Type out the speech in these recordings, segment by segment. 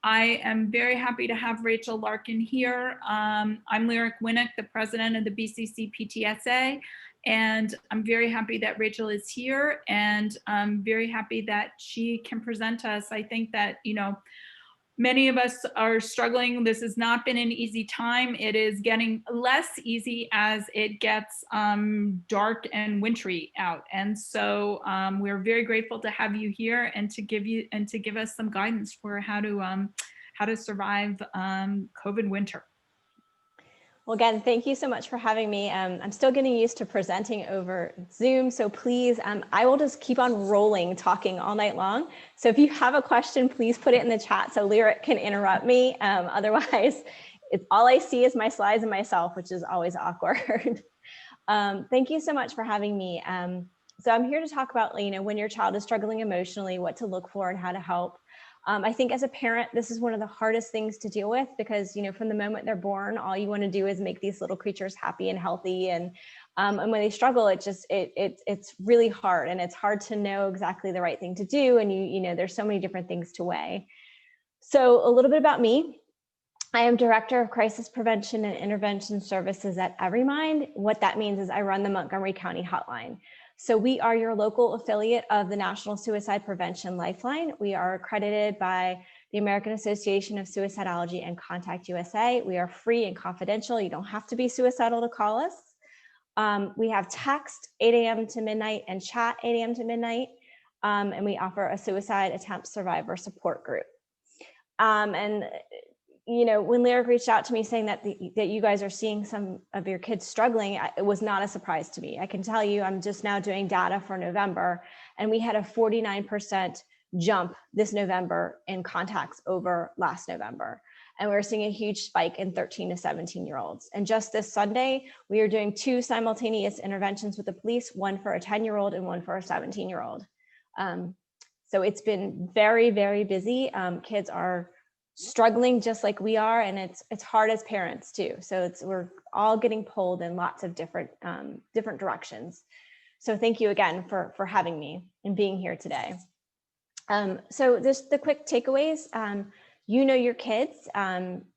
I am very happy to have Rachel Larkin here. I'm Lyric Winnick, the president of the BCC PTSA, and I'm very happy that Rachel is here, and I'm very happy that she can present us. I think that, many of us are struggling. This has not been an easy time. It is getting less easy as it gets dark and wintry out. And so we're very grateful to have you here and to give us some guidance for how to survive COVID winter. Well, again, thank you so much for having me. I'm still getting used to presenting over Zoom, so please, I will just keep on rolling, talking all night long. So if you have a question, please put it in the chat so Lyric can interrupt me. Otherwise, all I see is my slides and myself, which is always awkward. Thank you so much for having me. So I'm here to talk about, when your child is struggling emotionally, what to look for and how to help. I think as a parent, this is one of the hardest things to deal with because, from the moment they're born, all you want to do is make these little creatures happy and healthy. And when they struggle, it's really hard, and it's hard to know exactly the right thing to do. And there's so many different things to weigh. So a little bit about me. I am Director of Crisis Prevention and Intervention Services at Everymind. What that means is I run the Montgomery County Hotline. So we are your local affiliate of the National Suicide Prevention Lifeline. We are accredited by the American Association of Suicidology and Contact USA. We are free and confidential. You don't have to be suicidal to call us. We have text 8 a.m. to midnight and chat 8 a.m. to midnight. And we offer a suicide attempt survivor support group. When Lyric reached out to me saying that you guys are seeing some of your kids struggling, it was not a surprise to me. I can tell you, I'm just now doing data for November, and we had a 49% jump this November in contacts over last November. And we're seeing a huge spike in 13 to 17-year-olds. And just this Sunday, we are doing 2 simultaneous interventions with the police, one for a 10-year-old and one for a 17-year-old. So it's been very, very busy. Kids are struggling just like we are, and it's hard as parents too. So we're all getting pulled in lots of different directions. So thank you again for having me and being here today. So just the quick takeaways. You know your kids,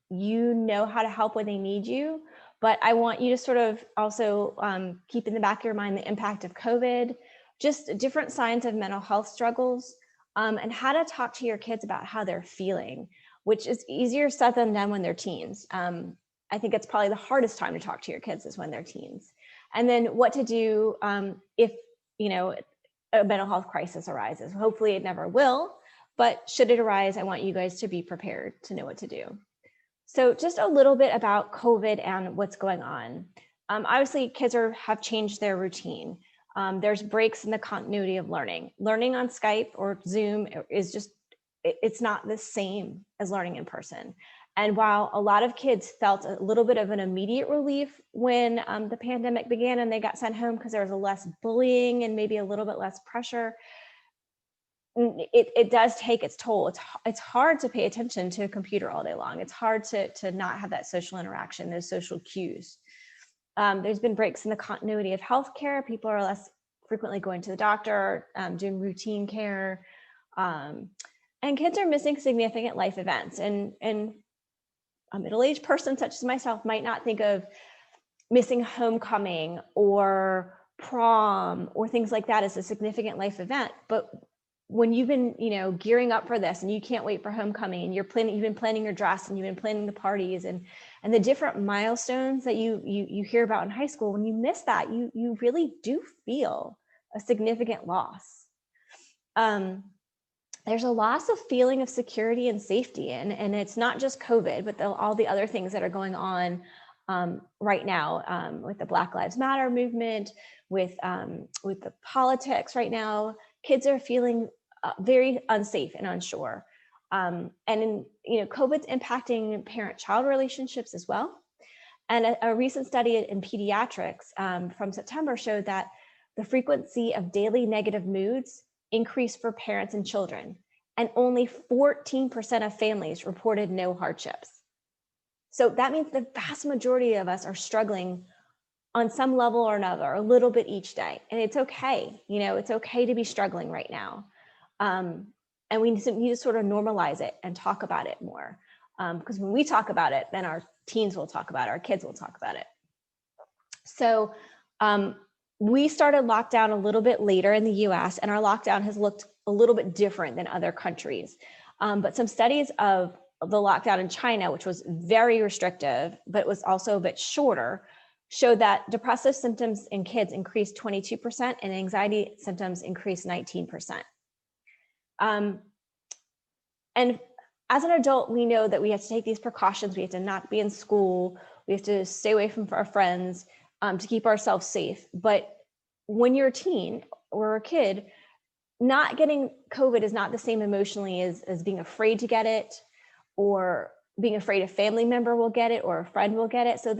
you know how to help when they need you, but I want you to sort of also keep in the back of your mind the impact of COVID, just different signs of mental health struggles, and how to talk to your kids about how they're feeling, which is easier said than done when they're teens. I think it's probably the hardest time to talk to your kids is when they're teens. And then what to do if a mental health crisis arises. Hopefully it never will, but should it arise, I want you guys to be prepared to know what to do. So just a little bit about COVID and what's going on. Obviously, kids have changed their routine. There's breaks in the continuity of learning. Learning on Skype or Zoom is just, it's not the same as learning in person. And while a lot of kids felt a little bit of an immediate relief when the pandemic began and they got sent home because there was less bullying and maybe a little bit less pressure, it does take its toll. It's hard to pay attention to a computer all day long. It's hard to not have that social interaction, those social cues. There's been breaks in the continuity of healthcare. People are less frequently going to the doctor, doing routine care. And kids are missing significant life events. And a middle-aged person such as myself might not think of missing homecoming or prom or things like that as a significant life event. But when you've been, gearing up for this and you can't wait for homecoming and you've been planning your dress and you've been planning the parties and the different milestones that you hear about in high school, when you miss that, you really do feel a significant loss. There's a loss of feeling of security and safety. And it's not just COVID, but all the other things that are going on right now with the Black Lives Matter movement, with the politics right now. Kids are feeling very unsafe and unsure. COVID's impacting parent-child relationships as well. And a recent study in pediatrics from September showed that the frequency of daily negative moods increased for parents and children, and only 14% of families reported no hardships. So that means the vast majority of us are struggling on some level or another, a little bit each day. And it's okay, it's okay to be struggling right now. And we need to sort of normalize it and talk about it more. Because when we talk about it, then our teens will talk about it, our kids will talk about it. So we started lockdown a little bit later in the US, and our lockdown has looked a little bit different than other countries. But some studies of the lockdown in China, which was very restrictive, but was also a bit shorter, showed that depressive symptoms in kids increased 22% and anxiety symptoms increased 19%. And as an adult, we know that we have to take these precautions. We have to not be in school. We have to stay away from our friends to keep ourselves safe. But when you're a teen or a kid, not getting COVID is not the same emotionally as being afraid to get it, or being afraid a family member will get it or a friend will get it. So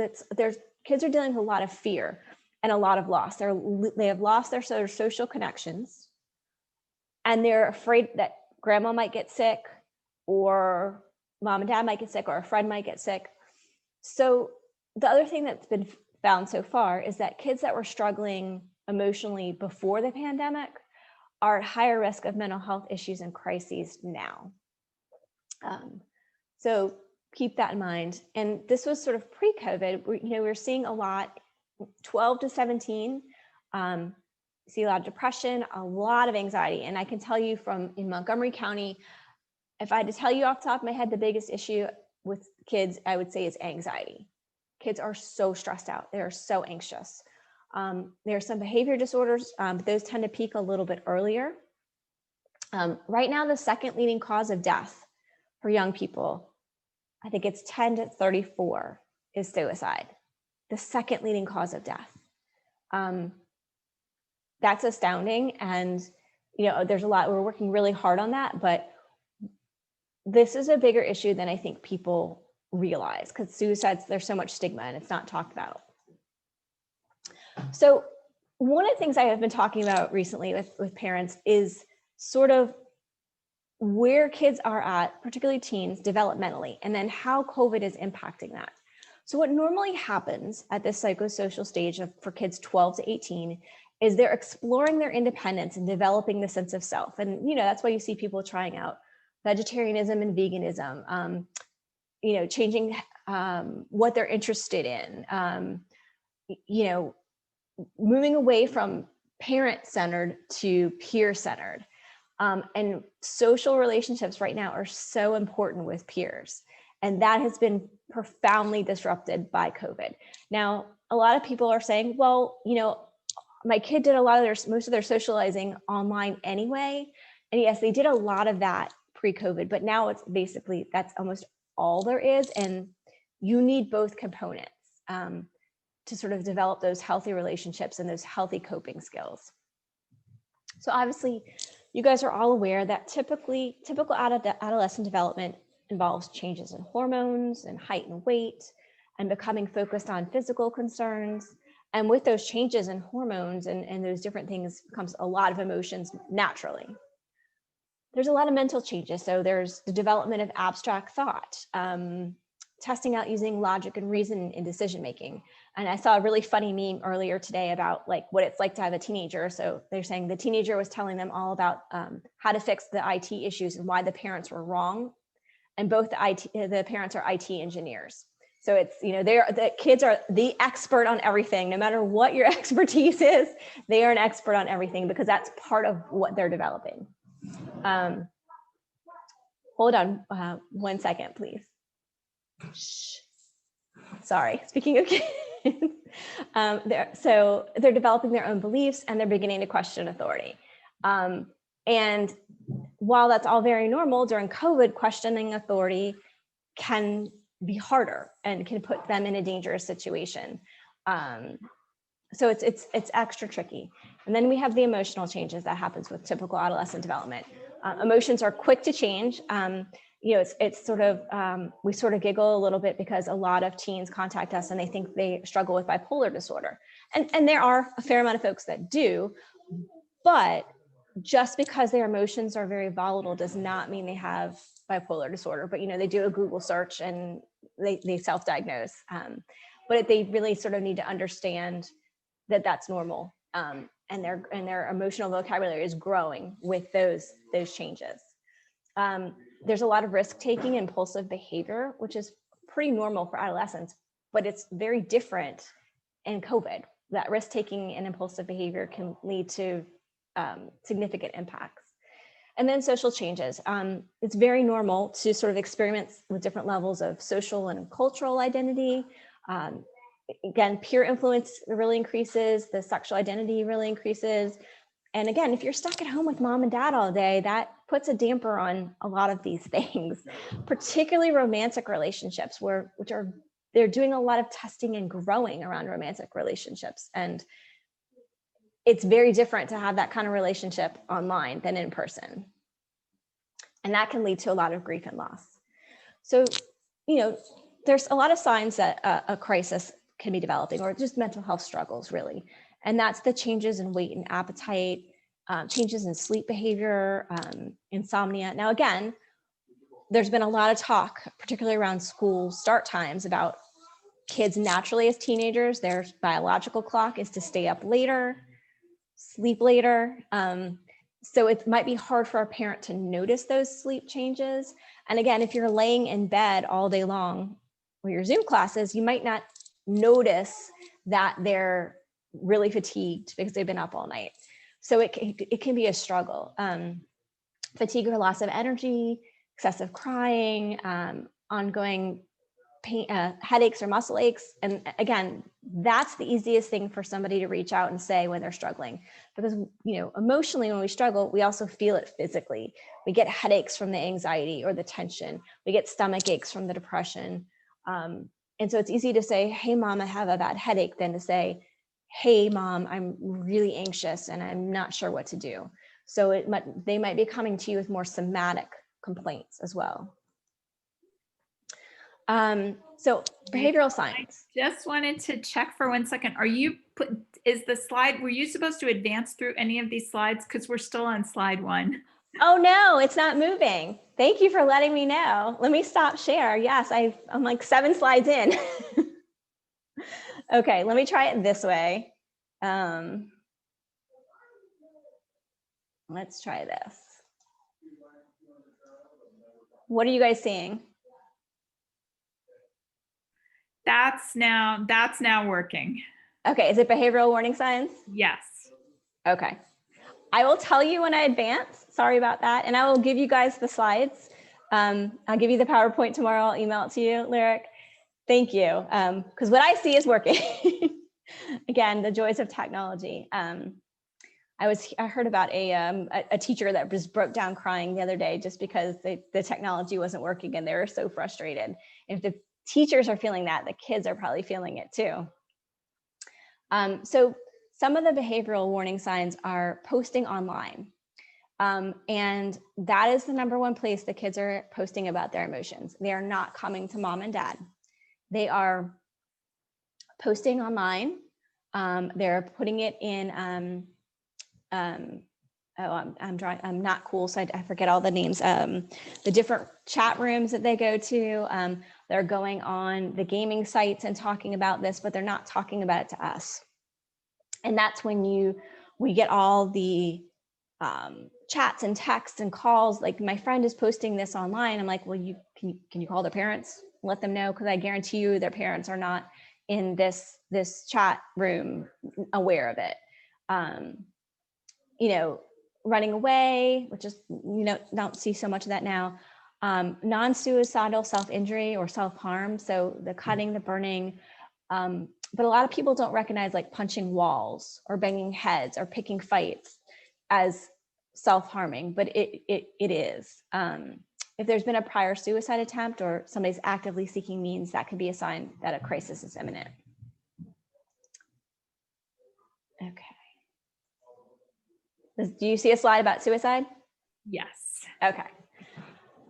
kids are dealing with a lot of fear and a lot of loss. They have lost their social connections, and they're afraid that grandma might get sick, or mom and dad might get sick, or a friend might get sick. So the other thing that's been found so far is that kids that were struggling emotionally before the pandemic are at higher risk of mental health issues and crises now. So keep that in mind. And this was sort of pre-COVID. We're seeing a lot, 12 to 17, see a lot of depression, a lot of anxiety. And I can tell you in Montgomery County, if I had to tell you off the top of my head, the biggest issue with kids, I would say, is anxiety. Kids are so stressed out. They are so anxious. There are some behavior disorders, but those tend to peak a little bit earlier. Right now, the second leading cause of death for young people, I think it's 10 to 34, is suicide. The second leading cause of death. That's astounding. And, there's a lot, we're working really hard on that, but this is a bigger issue than I think people realize, because suicides, there's so much stigma and it's not talked about. So one of the things I have been talking about recently with parents is sort of where kids are at, particularly teens, developmentally, and then how COVID is impacting that. So what normally happens at this psychosocial stage for kids 12 to 18 is they're exploring their independence and developing the sense of self. And, that's why you see people trying out vegetarianism and veganism, changing what they're interested in, moving away from parent-centered to peer-centered. And social relationships right now are so important with peers. And that has been profoundly disrupted by COVID. Now, a lot of people are saying, well, my kid did most of their socializing online anyway. And yes, they did a lot of that pre-COVID, but now it's basically, that's almost all there is. And you need both components to sort of develop those healthy relationships and those healthy coping skills. So obviously, you guys are all aware that typical adolescent development involves changes in hormones and height and weight, and becoming focused on physical concerns. And with those changes in hormones and those different things comes a lot of emotions naturally. There's a lot of mental changes. So there's the development of abstract thought, testing out using logic and reason in decision making. And I saw a really funny meme earlier today about like what it's like to have a teenager. So they're saying the teenager was telling them all about how to fix the IT issues and why the parents were wrong. And both the parents are IT engineers. So it's, the kids are the expert on everything. No matter what your expertise is, they are an expert on everything because that's part of what they're developing. Hold on 1 second, please. Shh. Sorry, speaking of kids, so they're developing their own beliefs and they're beginning to question authority. And while that's all very normal, during COVID, questioning authority can be harder and can put them in a dangerous situation. So it's extra tricky. And then we have the emotional changes that happens with typical adolescent development. Emotions are quick to change. It's sort of, we sort of giggle a little bit because a lot of teens contact us and they think they struggle with bipolar disorder. And there are a fair amount of folks that do, but just because their emotions are very volatile does not mean they have bipolar disorder. But, they do a Google search and they self-diagnose. But they really sort of need to understand that that's normal. And their emotional vocabulary is growing with those changes. There's a lot of risk-taking, impulsive behavior, which is pretty normal for adolescents, but it's very different in COVID. That risk-taking and impulsive behavior can lead to significant impacts. And then social changes. It's very normal to sort of experiment with different levels of social and cultural identity. Again, peer influence really increases, the sexual identity really increases. And again, if you're stuck at home with mom and dad all day, that puts a damper on a lot of these things, particularly romantic relationships, they're doing a lot of testing and growing around romantic relationships. And it's very different to have that kind of relationship online than in person. And that can lead to a lot of grief and loss. So, there's a lot of signs that a crisis can be developing, or just mental health struggles, really. And that's the changes in weight and appetite, changes in sleep behavior, insomnia. Now, again, there's been a lot of talk, particularly around school start times, about kids naturally as teenagers, their biological clock is to stay up later, sleep later. So it might be hard for a parent to notice those sleep changes. And again, if you're laying in bed all day long with your Zoom classes, you might not notice that they're really fatigued because they've been up all night. So it can be a struggle. Fatigue or loss of energy, excessive crying, ongoing pain, headaches or muscle aches. And again, that's the easiest thing for somebody to reach out and say when they're struggling, because emotionally, when we struggle, we also feel it physically. We get headaches from the anxiety or the tension. We get stomach aches from the depression. And so it's easy to say, hey mom, I have a bad headache, than to say, hey mom, I'm really anxious and I'm not sure what to do. So they might be coming to you with more somatic complaints as well. So behavioral science. I just wanted to check for 1 second. Is the slide, were you supposed to advance through any of these slides? Because we're still on slide 1. Oh no, it's not moving. Thank you for letting me know. Let me stop share. Yes, I'm like 7 slides in. Okay, let me try it this way. Let's try this. What are you guys seeing? That's now working. Okay, is it behavioral warning signs? Yes. Okay. I will tell you when I advance. Sorry about that. And I will give you guys the slides. I'll give you the PowerPoint tomorrow. I'll email it to you, Lyric. Thank you. Because what I see is working. Again, the joys of technology. I heard about a teacher that just broke down crying the other day just because the technology wasn't working and they were so frustrated. If the teachers are feeling that, the kids are probably feeling it too. So some of the behavioral warning signs are posting online. And that is the #1 place the kids are posting about their emotions. They are not coming to mom and dad. They are posting online. They're putting it in, I'm not cool, so I forget all the names. The different chat rooms that they go to, they're going on the gaming sites and talking about this, but they're not talking about it to us. And that's when we get all the chats and texts and calls. Like, my friend is posting this online. I'm like, well, can you call their parents, let them know? Because I guarantee you their parents are not in this chat room aware of it. Running away, which is, don't see so much of that now. Non-suicidal self-injury or self-harm. So the cutting, the burning. But a lot of people don't recognize like punching walls or banging heads or picking fights as self-harming, but it is. If there's been a prior suicide attempt or somebody's actively seeking means, that could be a sign that a crisis is imminent. Okay. Do you see a slide about suicide? Yes. Okay.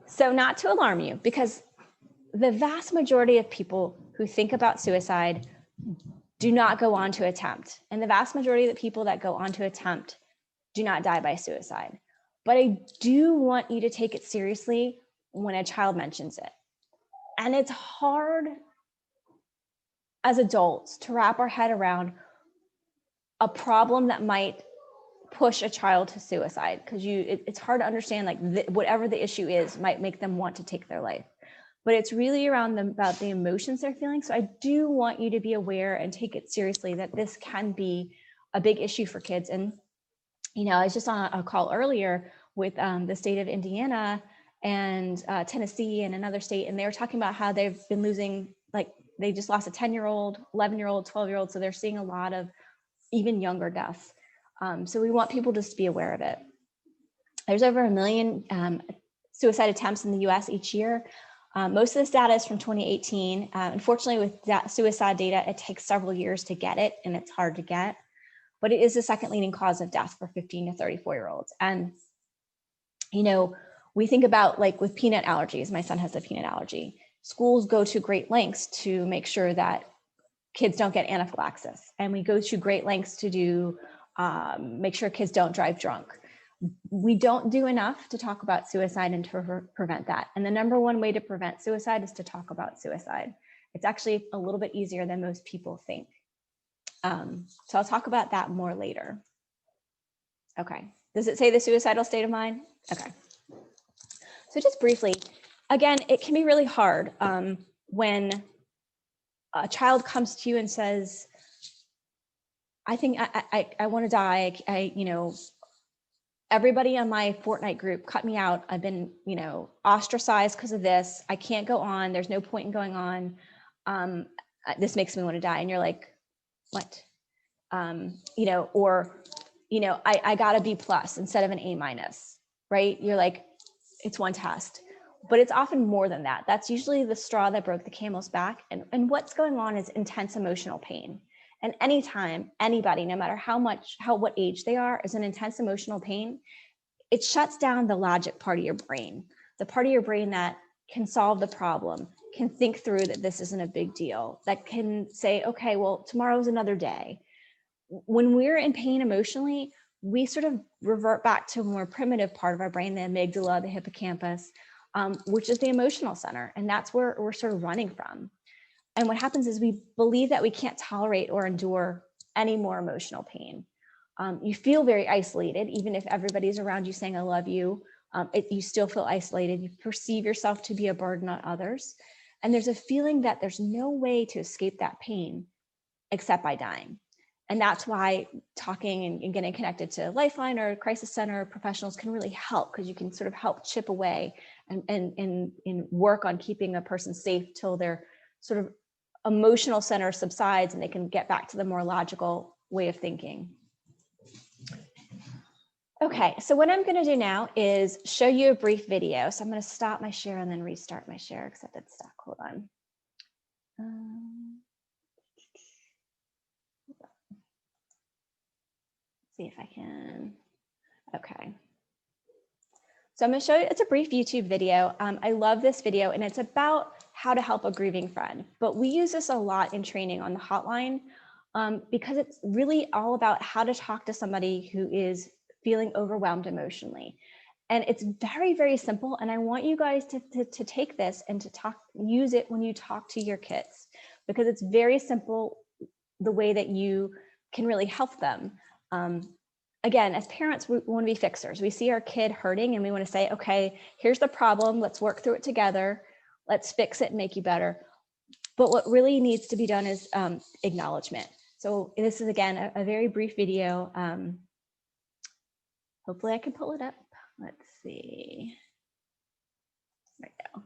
So not to alarm you, because the vast majority of people who think about suicide do not go on to attempt. And the vast majority of the people that go on to attempt do not die by suicide. But I do want you to take it seriously when a child mentions it. And it's hard as adults to wrap our head around a problem that might push a child to suicide, because it's hard to understand, like whatever the issue is might make them want to take their life. But it's really around about the emotions they're feeling. So I do want you to be aware and take it seriously that this can be a big issue for kids. And, you know, I was just on a call earlier with the state of Indiana and Tennessee and another state, and they were talking about how they've been losing, like they just lost a 10-year-old, 11-year-old, 12-year-old. So they're seeing a lot of even younger deaths. So we want people just to be aware of it. There's over 1 million suicide attempts in the US each year. Most of this data is from 2018. Unfortunately, with that suicide data, it takes several years to get it, and it's hard to get. But it is the second leading cause of death for 15 to 34-year-olds. And, you know, we think about, like, with peanut allergies, my son has a peanut allergy. Schools go to great lengths to make sure that kids don't get anaphylaxis. And we go to great lengths to do, make sure kids don't drive drunk. We don't do enough to talk about suicide and to prevent that. And the number one way to prevent suicide is to talk about suicide. It's actually a little bit easier than most people think. So I'll talk about that more later. Okay. Does it say the suicidal state of mind? Okay. So just briefly, again, it can be really hard when a child comes to you and says, I think I want to die. You know, everybody on my Fortnite group cut me out. I've been, you know, ostracized because of this. I can't go on. There's no point in going on. This makes me want to die. And you're like, what? You know, or, you know, I got a B+ instead of an A-, right? You're like, it's one test, but it's often more than that. That's usually the straw that broke the camel's back. And what's going on is intense emotional pain. And anytime anybody, no matter what age they are, is in intense emotional pain, it shuts down the logic part of your brain, the part of your brain that can solve the problem, can think through that this isn't a big deal, that can say, okay, well, tomorrow's another day. When we're in pain emotionally, we sort of revert back to a more primitive part of our brain, the amygdala, the hippocampus, which is the emotional center. And that's where we're sort of running from. And what happens is we believe that we can't tolerate or endure any more emotional pain. You feel very isolated, even if everybody's around you saying, I love you, you still feel isolated. You perceive yourself to be a burden on others. And there's a feeling that there's no way to escape that pain except by dying. And that's why talking and getting connected to Lifeline or Crisis Center professionals can really help, because you can sort of help chip away and work on keeping a person safe till their sort of emotional center subsides and they can get back to the more logical way of thinking. Okay, so what I'm going to do now is show you a brief video. So I'm going to stop my share and then restart my share, except it's stuck. Hold on. See if I can. Okay. So I'm going to show you, it's a brief YouTube video. I love this video, and it's about how to help a grieving friend. But we use this a lot in training on the hotline because it's really all about how to talk to somebody who is feeling overwhelmed emotionally. And it's very, very simple. And I want you guys to take this and to use it when you talk to your kids, because it's very simple, the way that you can really help them. Again, as parents, we want to be fixers. We see our kid hurting and we want to say, okay, here's the problem. Let's work through it together. Let's fix it and make you better. But what really needs to be done is acknowledgement. So this is, again, a very brief video. Hopefully I can pull it up. Let's see. There we go.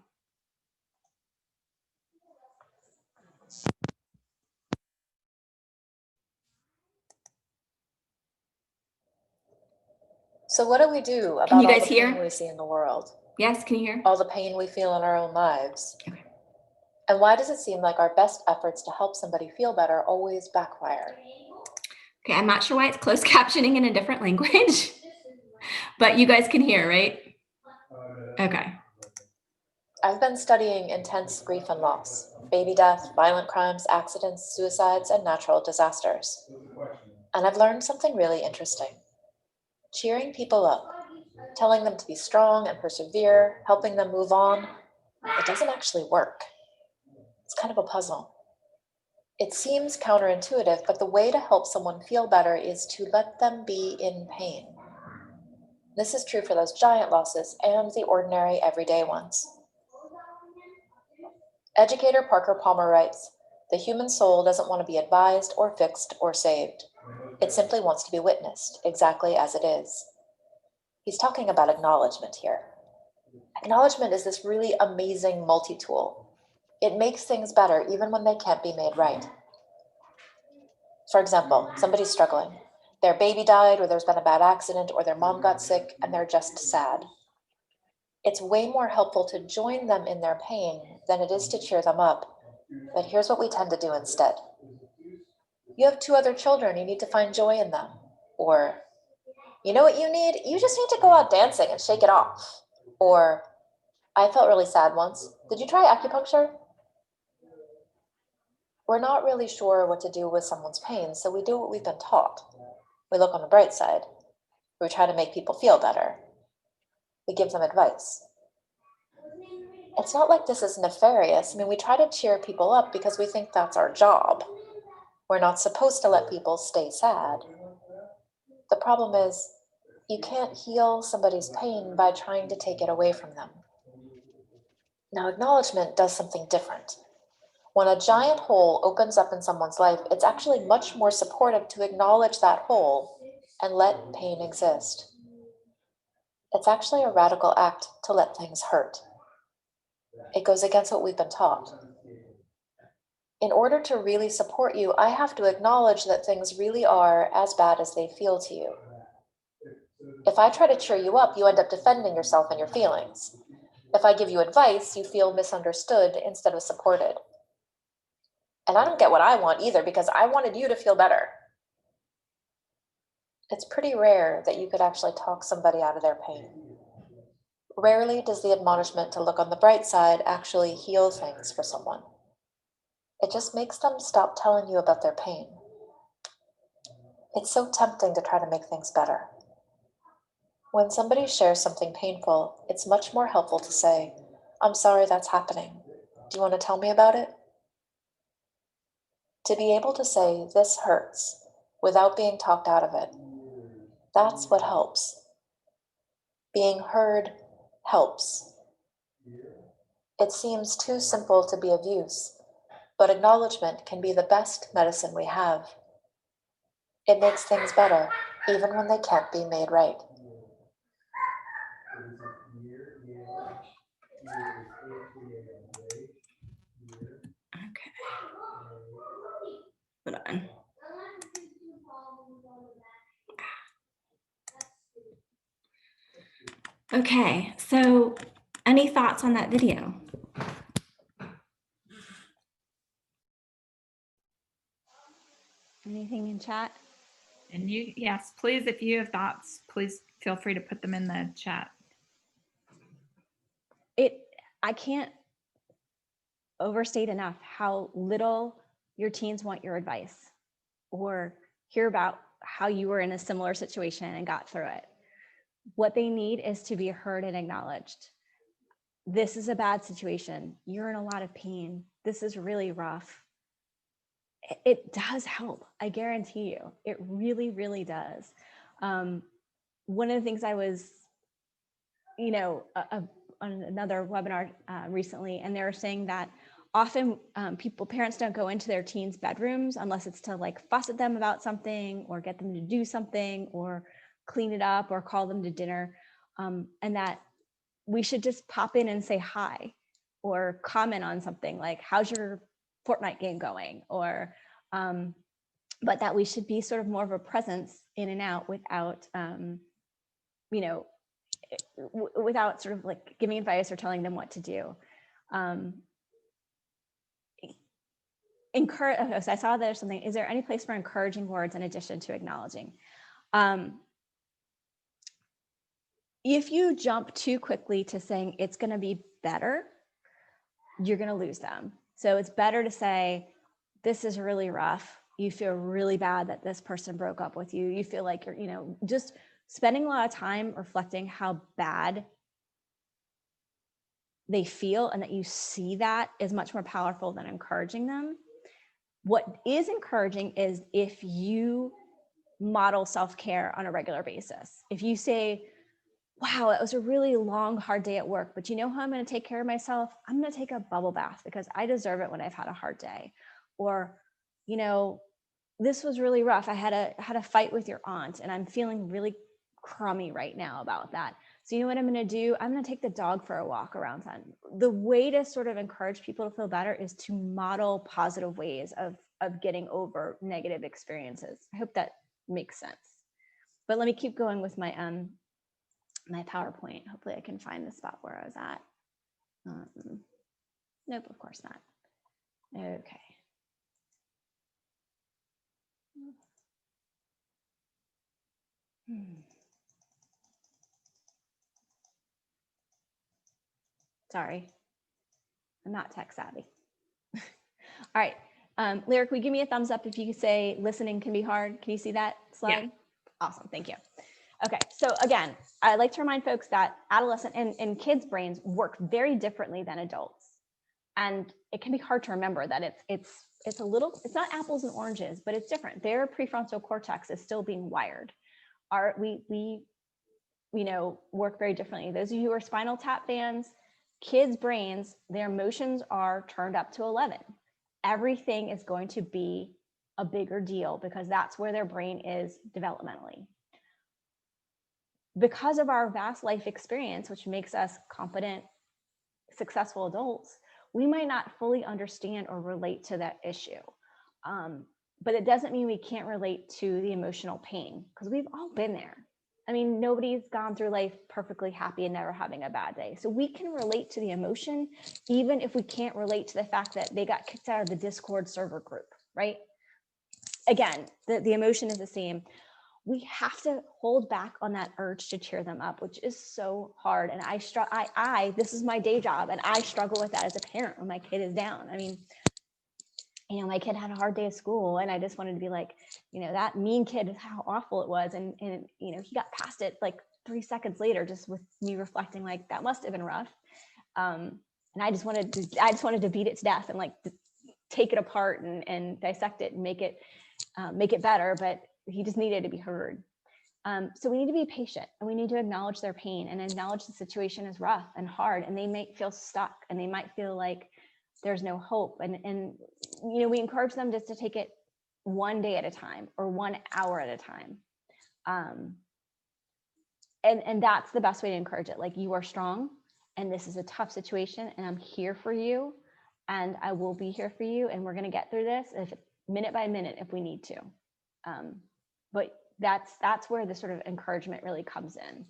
So what do we do about all the pain we see in the world? Yes, can you hear? All the pain we feel in our own lives. Okay. And why does it seem like our best efforts to help somebody feel better always backfire? Okay, I'm not sure why it's closed captioning in a different language, but you guys can hear, right? Okay. I've been studying intense grief and loss, baby death, violent crimes, accidents, suicides, and natural disasters. And I've learned something really interesting. Cheering people up, telling them to be strong and persevere, helping them move on, it doesn't actually work. It's kind of a puzzle. It seems counterintuitive, but the way to help someone feel better is to let them be in pain. This is true for those giant losses and the ordinary everyday ones. Educator Parker Palmer writes, "The human soul doesn't want to be advised or fixed or saved. It simply wants to be witnessed exactly as it is." He's talking about acknowledgement here. Acknowledgement is this really amazing multi-tool. It makes things better even when they can't be made right. For example, somebody's struggling. Their baby died, or there's been a bad accident, or their mom got sick, and they're just sad. It's way more helpful to join them in their pain than it is to cheer them up. But here's what we tend to do instead. You have 2 other children, you need to find joy in them. Or, you know what you need? You just need to go out dancing and shake it off. Or, I felt really sad once. Did you try acupuncture? We're not really sure what to do with someone's pain, so we do what we've been taught. We look on the bright side. We try to make people feel better. We give them advice. It's not like this is nefarious. I mean, we try to cheer people up because we think that's our job. We're not supposed to let people stay sad. The problem is, you can't heal somebody's pain by trying to take it away from them. Now, acknowledgement does something different. When a giant hole opens up in someone's life, it's actually much more supportive to acknowledge that hole and let pain exist. It's actually a radical act to let things hurt. It goes against what we've been taught. In order to really support you, I have to acknowledge that things really are as bad as they feel to you. If I try to cheer you up, you end up defending yourself and your feelings. If I give you advice, you feel misunderstood instead of supported. And I don't get what I want either, because I wanted you to feel better. It's pretty rare that you could actually talk somebody out of their pain. Rarely does the admonishment to look on the bright side actually heal things for someone. It just makes them stop telling you about their pain. It's so tempting to try to make things better. When somebody shares something painful, it's much more helpful to say, "I'm sorry that's happening. Do you want to tell me about it?" To be able to say, "This hurts," without being talked out of it, that's what helps. Being heard helps. It seems too simple to be of use, but acknowledgement can be the best medicine we have. It makes things better, even when they can't be made right. Okay. Hold on. Okay, so any thoughts on that video? Anything in chat? And yes, please, if you have thoughts, please feel free to put them in the chat. I can't overstate enough how little your teens want your advice or hear about how you were in a similar situation and got through it. What they need is to be heard and acknowledged. This is a bad situation. You're in a lot of pain. This is really rough. It does help. I guarantee you. It really, really does. One of the things I was, on another webinar recently, and they were saying that often parents don't go into their teens' bedrooms unless it's to like fuss at them about something or get them to do something or clean it up or call them to dinner, and that we should just pop in and say hi or comment on something like, "How's your Fortnite game going?" Or but that we should be sort of more of a presence in and out without without sort of like giving advice or telling them what to do. Encourage. Okay, so I saw there's something. Is there any place for encouraging words in addition to acknowledging? If you jump too quickly to saying it's going to be better, you're going to lose them. So it's better to say, "This is really rough. You feel really bad that this person broke up with you. You feel like you're, just spending a lot of time reflecting how bad they feel and that you see that is much more powerful than encouraging them. What is encouraging is if you model self-care on a regular basis. If you say, wow, it was a really long, hard day at work, but you know how I'm going to take care of myself? I'm going to take a bubble bath because I deserve it when I've had a hard day. Or, you know, this was really rough. I had a fight with your aunt and I'm feeling really crummy right now about that. So you know what I'm going to do? I'm going to take the dog for a walk around town. The way to sort of encourage people to feel better is to model positive ways of getting over negative experiences. I hope that makes sense. But let me keep going with my my PowerPoint. Hopefully I can find the spot where I was at. Nope, of course not. Okay. Sorry, I'm not tech savvy. All right, Lyric, will you give me a thumbs up if you say listening can be hard? Can you see that slide? Yeah. Awesome, thank you. Okay, so again, I like to remind folks that adolescent and kids' brains work very differently than adults. And it can be hard to remember that it's a little, it's not apples and oranges, but it's different. Their prefrontal cortex is still being wired. We work very differently. Those of you who are Spinal Tap fans, kids' brains, their emotions are turned up to 11. Everything is going to be a bigger deal because that's where their brain is developmentally. Because of our vast life experience, which makes us competent, successful adults, we might not fully understand or relate to that issue. But it doesn't mean we can't relate to the emotional pain because we've all been there. I mean, nobody's gone through life perfectly happy and never having a bad day. So we can relate to the emotion, even if we can't relate to the fact that they got kicked out of the Discord server group, right? Again, the emotion is the same. We have to hold back on that urge to cheer them up, which is so hard. And this is my day job and I struggle with that as a parent when my kid is down. I mean, my kid had a hard day at school and I just wanted to be like, that mean kid, how awful it was. And he got past it like 3 seconds later, just with me reflecting like, that must've been rough. And I just wanted to beat it to death and like take it apart and dissect it and make it better. But he just needed to be heard. So we need to be patient and we need to acknowledge their pain and acknowledge the situation is rough and hard and they might feel stuck and they might feel like there's no hope. And we encourage them just to take it one day at a time or 1 hour at a time. And that's the best way to encourage it. Like, you are strong and this is a tough situation and I'm here for you and I will be here for you. And we're going to get through this minute by minute if we need to. But that's where the sort of encouragement really comes in.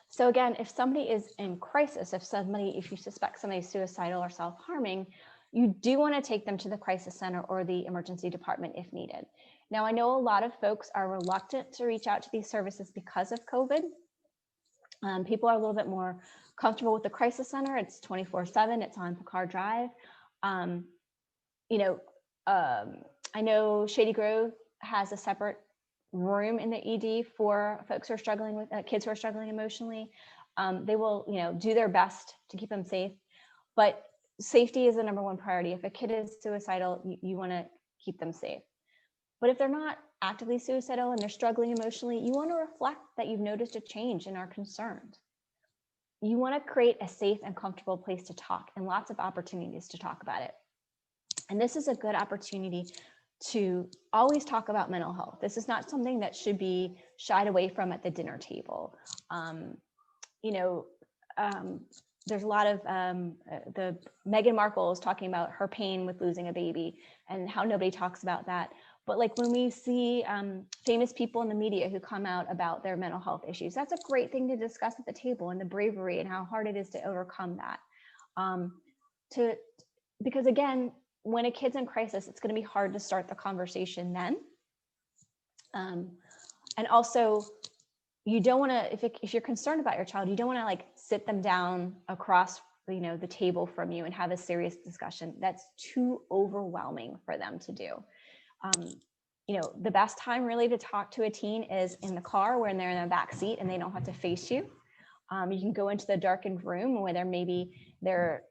So again, if somebody is in crisis, if you suspect somebody's suicidal or self-harming, you do want to take them to the crisis center or the emergency department if needed. Now, I know a lot of folks are reluctant to reach out to these services because of COVID. People are a little bit more comfortable with the crisis center. It's 24/7. It's on Picard Drive. I know Shady Grove has a separate room in the ED for folks who are struggling with kids who are struggling emotionally. They will, do their best to keep them safe, but safety is the number one priority. If a kid is suicidal, you want to keep them safe. But if they're not actively suicidal and they're struggling emotionally, you want to reflect that you've noticed a change and are concerned. You want to create a safe and comfortable place to talk and lots of opportunities to talk about it. And this is a good opportunity to always talk about mental health. This is not something that should be shied away from at the dinner table. There's a lot of the Meghan Markle is talking about her pain with losing a baby and how nobody talks about that. But like when we see famous people in the media who come out about their mental health issues, that's a great thing to discuss at the table, and the bravery and how hard it is to overcome that. Because again, when a kid's in crisis, it's going to be hard to start the conversation then. And also, you don't want to, if you're concerned about your child, you don't want to like sit them down across, the table from you and have a serious discussion. That's too overwhelming for them to do. The best time really to talk to a teen is in the car when they're in the back seat and they don't have to face you. You can go into the darkened room where they're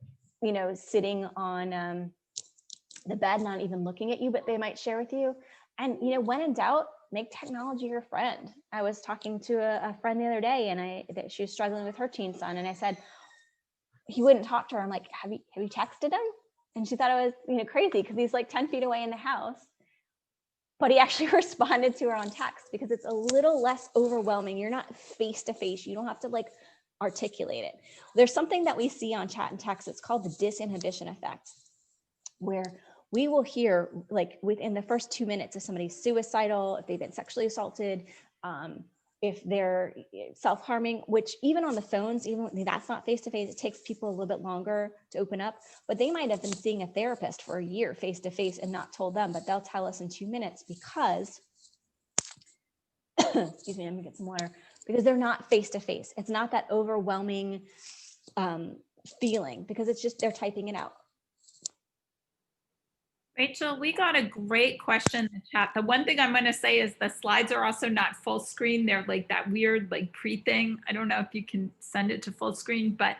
sitting on the bed, not even looking at you, but they might share with you. And, you know, when in doubt, make technology your friend. I was talking to a friend the other day, and she was struggling with her teen son. And I said, he wouldn't talk to her. I'm like, have you texted him? And she thought I was, you know, crazy because he's like 10 feet away in the house. But he actually responded to her on text because it's a little less overwhelming. You're not face to face. You don't have to like articulate it. There's something that we see on chat and text. It's called the disinhibition effect, where we will hear like within the first 2 minutes if somebody's suicidal, if they've been sexually assaulted, if they're self-harming, which even on the phones, even when that's not face-to-face, it takes people a little bit longer to open up, but they might have been seeing a therapist for a year face-to-face and not told them, but they'll tell us in 2 minutes because, excuse me, I'm gonna get some water, because they're not face-to-face. It's not that overwhelming feeling because it's just, they're typing it out. Rachel, we got a great question in the chat. The one thing I'm going to say is the slides are also not full screen. They're like that weird like pre thing. I don't know if you can send it to full screen, but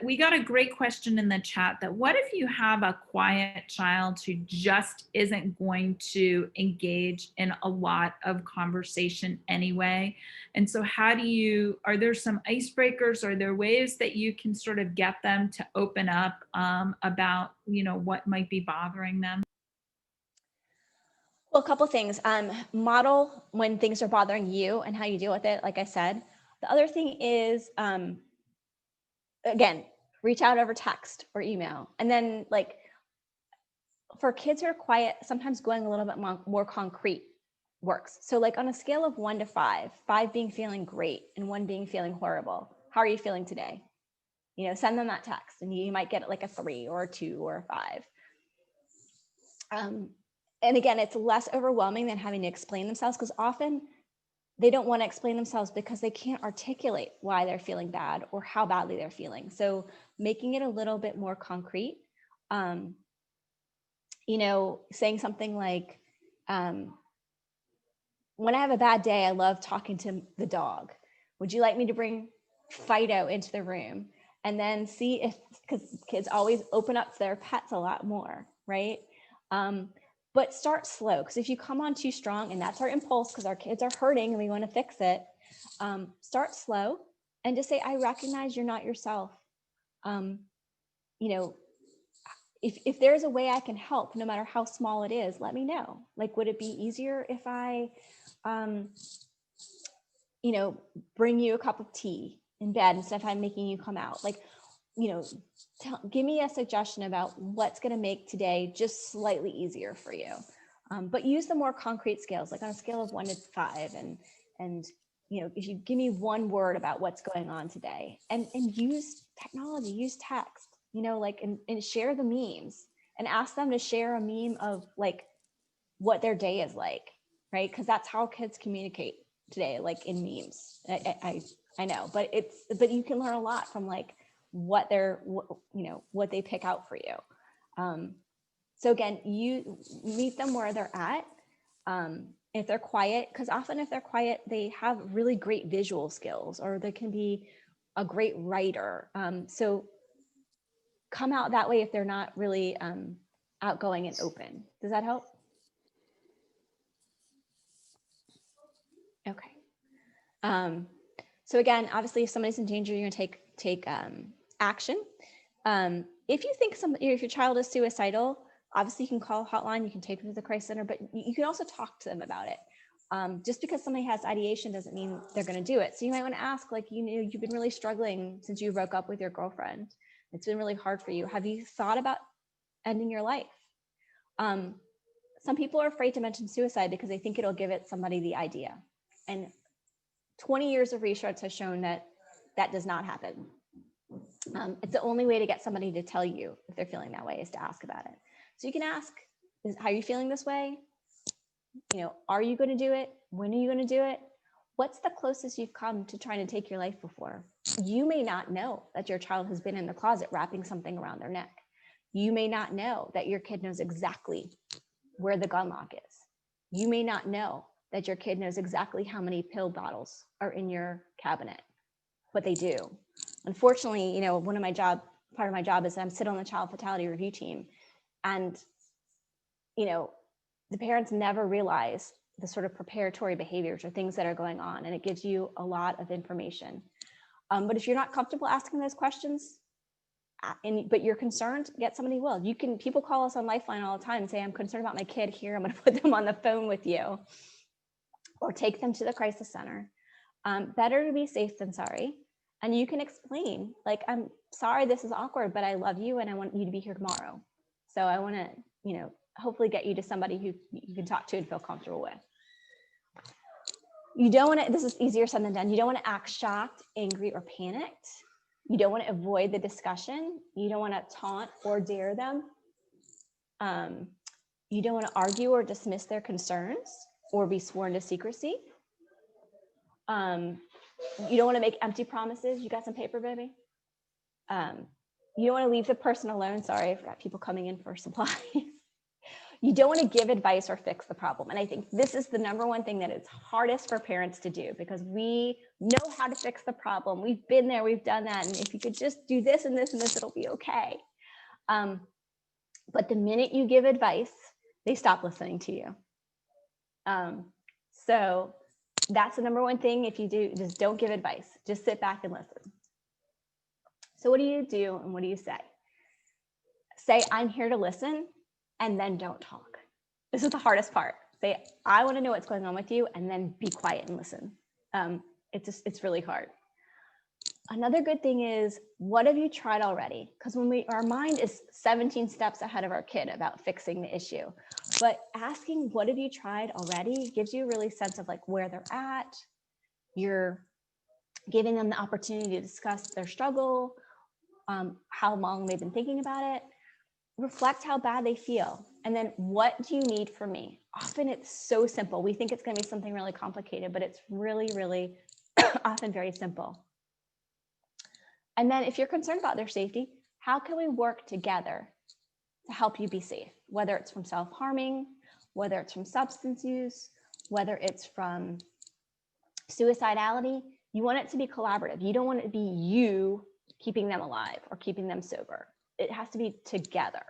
we got a great question in the chat that what if you have a quiet child who just isn't going to engage in a lot of conversation anyway? And so are there some icebreakers? Are there ways that you can sort of get them to open up about, you know, what might be bothering them? Well, a couple things. Model when things are bothering you and how you deal with it, like I said. The other thing is, again, reach out over text or email. And then like for kids who are quiet, sometimes going a little bit more concrete works. So like on a scale of 1 to 5, 5 being feeling great and 1 being feeling horrible, how are you feeling today? You know, send them that text and you might get like a 3 or a 2 or a 5. And again, it's less overwhelming than having to explain themselves because often they don't want to explain themselves because they can't articulate why they're feeling bad or how badly they're feeling. So making it a little bit more concrete, you know, saying something like, when I have a bad day, I love talking to the dog. Would you like me to bring Fido into the room? And then see if, because kids always open up to their pets a lot more, right? But start slow, because if you come on too strong, and that's our impulse, because our kids are hurting and we want to fix it, start slow and just say, I recognize you're not yourself. You know, if there's a way I can help, no matter how small it is, let me know. Like, would it be easier if I, you know, bring you a cup of tea in bed instead of I'm making you come out? Like, you know, give me a suggestion about what's going to make today just slightly easier for you. But use the more concrete scales, like on a scale of 1 to 5. And, you know, if you give me 1 word about what's going on today, and use technology, use text, you know, like, and share the memes and ask them to share a meme of like what their day is like, right? Because that's how kids communicate today, like in memes. I know, but you can learn a lot from like what they pick out for you. So again, you meet them where they're at. If they're quiet, because often if they're quiet, they have really great visual skills, or they can be a great writer. So come out that way if they're not really outgoing and open. Does that help? Okay. So again, obviously, if somebody's in danger, you're gonna take action. If you think if your child is suicidal, obviously you can call a hotline, you can take them to the crisis center, but you can also talk to them about it. Just because somebody has ideation doesn't mean they're going to do it. So you might want to ask, like, you know, you've been really struggling since you broke up with your girlfriend. It's been really hard for you. Have you thought about ending your life? Some people are afraid to mention suicide because they think it'll give somebody the idea. And 20 years of research has shown that that does not happen. It's the only way to get somebody to tell you if they're feeling that way is to ask about it. So you can ask, how are you feeling this way? You know, are you going to do it? When are you going to do it? What's the closest you've come to trying to take your life before? You may not know that your child has been in the closet wrapping something around their neck. You may not know that your kid knows exactly where the gun lock is. You may not know that your kid knows exactly how many pill bottles are in your cabinet, but they do. Unfortunately, you know, one of my job part of my job is I'm sit on the child fatality review team. And, you know, the parents never realize the sort of preparatory behaviors or things that are going on. And it gives you a lot of information. But if you're not comfortable asking those questions, but you're concerned, get somebody who will. People call us on Lifeline all the time and say, I'm concerned about my kid here. I'm going to put them on the phone with you, or take them to the crisis center. Better to be safe than sorry. And you can explain, like, I'm sorry this is awkward, but I love you and I want you to be here tomorrow. So I want to, you know, hopefully get you to somebody who you can talk to and feel comfortable with. You don't want to, this is easier said than done. You don't want to act shocked, angry, or panicked. You don't want to avoid the discussion. You don't want to taunt or dare them. You don't want to argue or dismiss their concerns or be sworn to secrecy. You don't want to make empty promises. You got some paper, baby? You don't want to leave the person alone. Sorry, I've got people coming in for supplies. You don't want to give advice or fix the problem. And I think this is the number one thing that it's hardest for parents to do, because we know how to fix the problem. We've been there, we've done that. And if you could just do this and this and this, it'll be okay. But the minute you give advice, they stop listening to you. So that's the number one thing. If you do, just don't give advice. Just sit back and listen. So what do you do and what do you say? Say, I'm here to listen, and then don't talk. This is the hardest part. Say, I want to know what's going on with you, and then be quiet and listen. It's really hard. Another good thing is, what have you tried already? Because our mind is 17 steps ahead of our kid about fixing the issue. But asking, what have you tried already, gives you a really sense of like where they're at. You're giving them the opportunity to discuss their struggle, how long they've been thinking about it. Reflect how bad they feel. And then, what do you need from me? Often it's so simple. We think it's going to be something really complicated, but it's really, really often very simple. And then if you're concerned about their safety, how can we work together to help you be safe? Whether it's from self-harming, whether it's from substance use, whether it's from suicidality, you want it to be collaborative. You don't want it to be you keeping them alive or keeping them sober. It has to be together.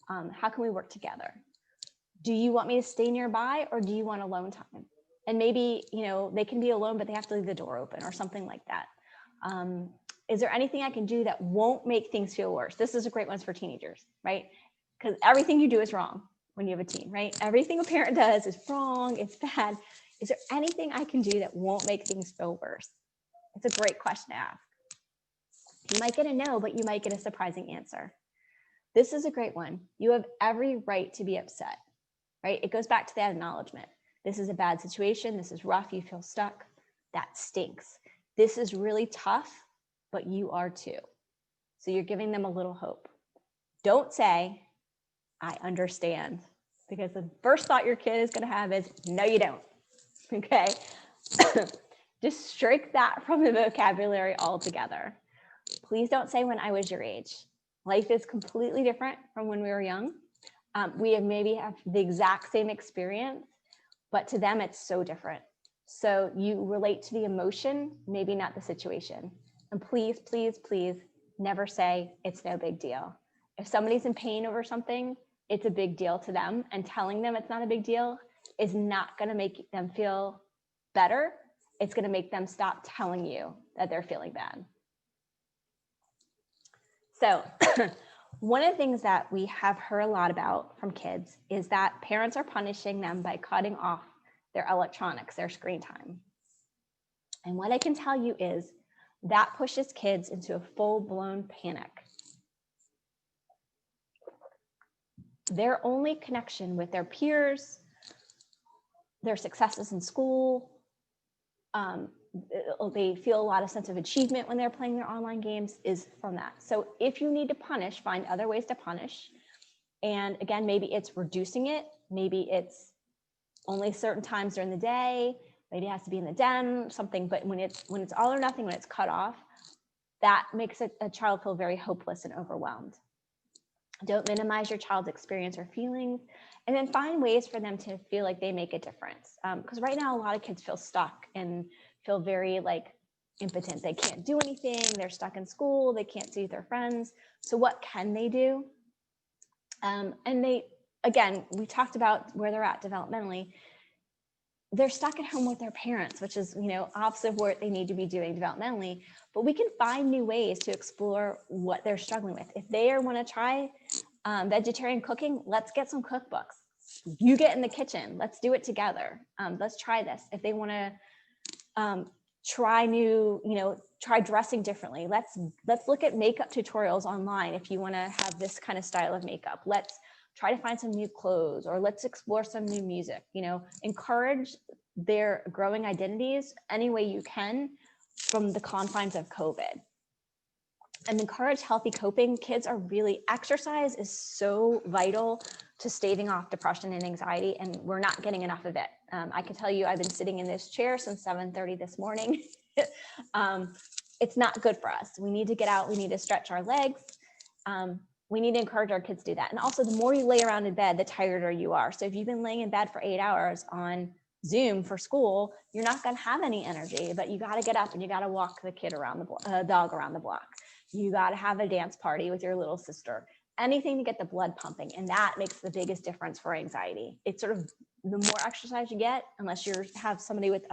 How can we work together? Do you want me to stay nearby, or do you want alone time? And maybe, you know, they can be alone, but they have to leave the door open or something like that. Is there anything I can do that won't make things feel worse? This is a great one for teenagers, right? Because everything you do is wrong when you have a teen, right? Everything a parent does is wrong, it's bad. Is there anything I can do that won't make things feel worse? It's a great question to ask. You might get a no, but you might get a surprising answer. This is a great one. You have every right to be upset, right? It goes back to that acknowledgement. This is a bad situation. This is rough. You feel stuck. That stinks. This is really tough, but you are too. So you're giving them a little hope. Don't say, I understand, because the first thought your kid is going to have is, no, you don't. Okay. Just strike that from the vocabulary altogether. Please don't say when I was your age. Life is completely different from when we were young. We have maybe the exact same experience, but to them it's so different. So you relate to the emotion, maybe not the situation. And please, please, please never say it's no big deal. If somebody's in pain over something, it's a big deal to them, and telling them it's not a big deal is not going to make them feel better. It's going to make them stop telling you that they're feeling bad. So one of the things that we have heard a lot about from kids is that parents are punishing them by cutting off their electronics, their screen time. And what I can tell you is that pushes kids into a full-blown panic. Their only connection with their peers, their successes in school, they feel a lot of sense of achievement when they're playing their online games is from that. So if you need to punish, find other ways to punish. And again, maybe it's reducing it. Maybe it's only certain times during the day. Maybe it has to be in the den, something. But when it's all or nothing, when it's cut off, that makes a child feel very hopeless and overwhelmed. Don't minimize your child's experience or feelings. And then find ways for them to feel like they make a difference. Because right now, a lot of kids feel stuck and feel very like impotent. They can't do anything. They're stuck in school. They can't see their friends. So what can they do? And they, again, we talked about where they're at developmentally. They're stuck at home with their parents, which is, opposite of what they need to be doing developmentally, but we can find new ways to explore what they're struggling with. If they want to try vegetarian cooking, let's get some cookbooks. You get in the kitchen, let's do it together. Let's try this. If they want to try new, try dressing differently, let's look at makeup tutorials online. If you want to have this kind of style of makeup, let's try to find some new clothes, or let's explore some new music. Encourage their growing identities any way you can from the confines of COVID. And encourage healthy coping. Kids are really, exercise is so vital to staving off depression and anxiety, and we're not getting enough of it. I can tell you, I've been sitting in this chair since 7:30 this morning. It's not good for us. We need to get out. We need to stretch our legs. We need to encourage our kids to do that. And also, the more you lay around in bed, the tireder you are. So if you've been laying in bed for 8 hours on Zoom for school, you're not going to have any energy, but you got to get up and you got to walk the kid around the dog around the block. You got to have a dance party with your little sister, anything to get the blood pumping. And that makes the biggest difference for anxiety. It's sort of, the more exercise you get, unless you have somebody with,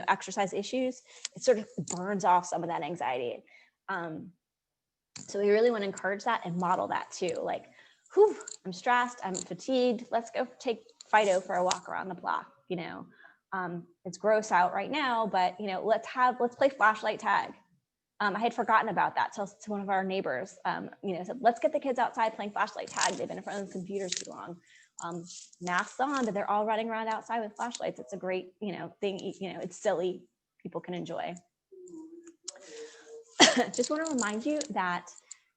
exercise issues, it sort of burns off some of that anxiety. So we really want to encourage that and model that too. Like, whew, I'm stressed, I'm fatigued. Let's go take Fido for a walk around the block. It's gross out right now, but let's play flashlight tag. I had forgotten about that. So to one of our neighbors, said, let's get the kids outside playing flashlight tag. They've been in front of the computers too long. Masks on, but they're all running around outside with flashlights. It's a great, thing. It's silly. People can enjoy. Just want to remind you that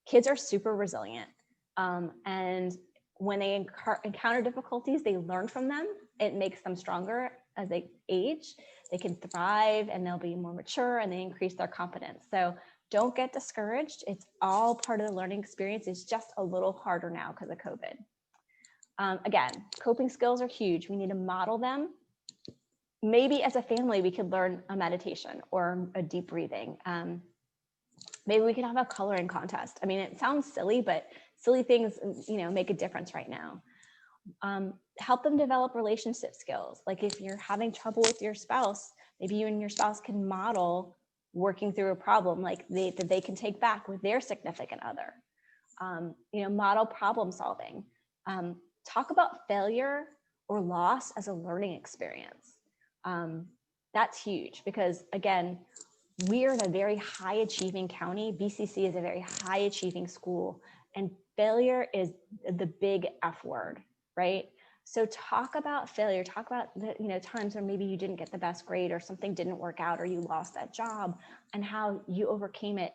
kids are super resilient. And when they encounter difficulties, they learn from them. It makes them stronger as they age. They can thrive and they'll be more mature and they increase their confidence. So don't get discouraged. It's all part of the learning experience. It's just a little harder now because of COVID. Again, coping skills are huge. We need to model them. Maybe as a family, we could learn a meditation or a deep breathing. Maybe we can have a coloring contest. I mean, it sounds silly, but silly things, make a difference right now. Help them develop relationship skills. Like if you're having trouble with your spouse, maybe you and your spouse can model working through a problem like that they can take back with their significant other. Model problem solving. Talk about failure or loss as a learning experience. That's huge because, again, we are in a very high achieving county. BCC is a very high achieving school, and failure is the big F word, right? So talk about failure, talk about the, times where maybe you didn't get the best grade or something didn't work out or you lost that job and how you overcame it.